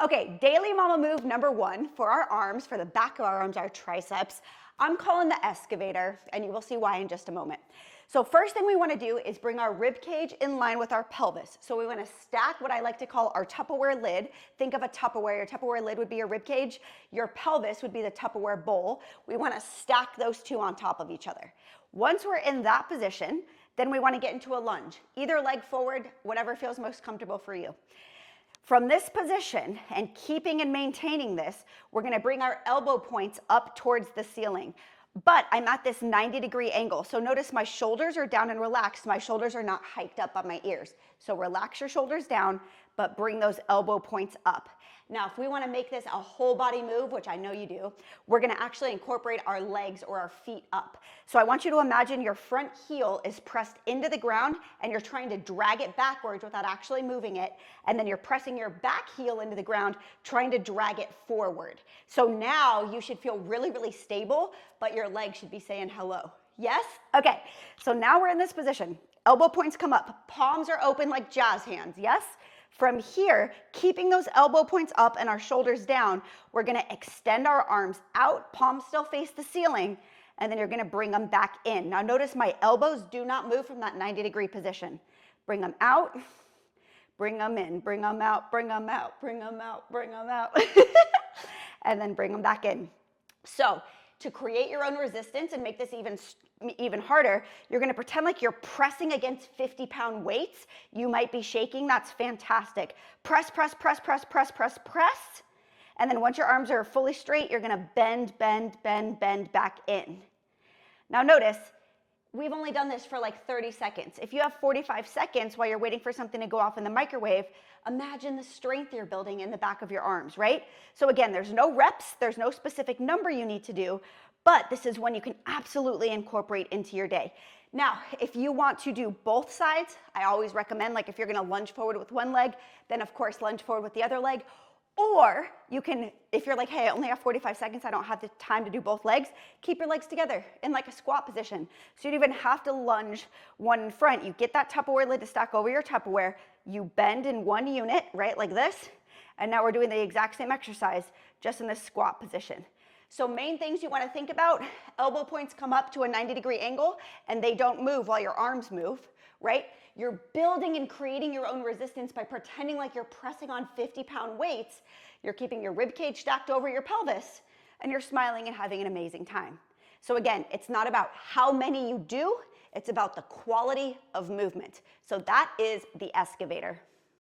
Okay, daily mama move number one for our arms, for the back of our arms, our triceps. I'm calling the excavator, and you will see why in just a moment. So first thing we want to do is bring our rib cage in line with our pelvis. So we want to stack what I like to call our Tupperware lid. Think of a Tupperware. Your Tupperware lid would be your rib cage. Your pelvis would be the Tupperware bowl. We want to stack those two on top of each other. Once we're in that position, then we want to get into a lunge. Either leg forward, whatever feels most comfortable for you. From this position and keeping and maintaining this, we're going to bring our elbow points up towards the ceiling. But I'm at this 90-degree angle. So notice my shoulders are down and relaxed. My shoulders are not hiked up on my ears. So relax your shoulders down, but bring those elbow points up. Now, if we want to make this a whole body move, which I know you do, we're going to actually incorporate our legs or our feet up. So I want you to imagine your front heel is pressed into the ground and you're trying to drag it backwards without actually moving it. And then you're pressing your back heel into the ground, trying to drag it forward. So now you should feel really, really stable, but your legs should be saying hello. Yes? Okay, so now we're in this position. Elbow points come up. Palms are open like jazz hands. Yes? From here, keeping those elbow points up and our shoulders down, we're going to extend our arms out, palms still face the ceiling, and then you're going to bring them back in. Now notice my elbows do not move from that 90-degree position. Bring them out, bring them in, bring them out, bring them out, bring them out, bring them out, and then bring them back in. So to create your own resistance and make this even harder, you're going to pretend like you're pressing against 50-pound weights. You might be shaking. That's fantastic. Press, press, press, press, press, press, press. And then once your arms are fully straight, you're going to bend, bend, bend, bend back in. Now notice, we've only done this for like 30 seconds. If you have 45 seconds while you're waiting for something to go off in the microwave, imagine the strength you're building in the back of your arms, right? So again, there's no reps, there's no specific number you need to do, but this is one you can absolutely incorporate into your day. Now, if you want to do both sides, I always recommend, like if you're gonna lunge forward with one leg, then of course lunge forward with the other leg. Or you can, if you're like, hey, I only have 45 seconds, I don't have the time to do both legs, keep your legs together in like a squat position. So you don't even have to lunge one in front. You get that Tupperware lid to stack over your Tupperware, you bend in one unit, right, like this, and now we're doing the exact same exercise, just in this squat position. So main things you want to think about, elbow points come up to a 90-degree angle, and they don't move while your arms move, right? You're building and creating your own resistance by pretending like you're pressing on 50-pound weights. You're keeping your rib cage stacked over your pelvis, and you're smiling and having an amazing time. So again, it's not about how many you do, it's about the quality of movement. So that is the excavator.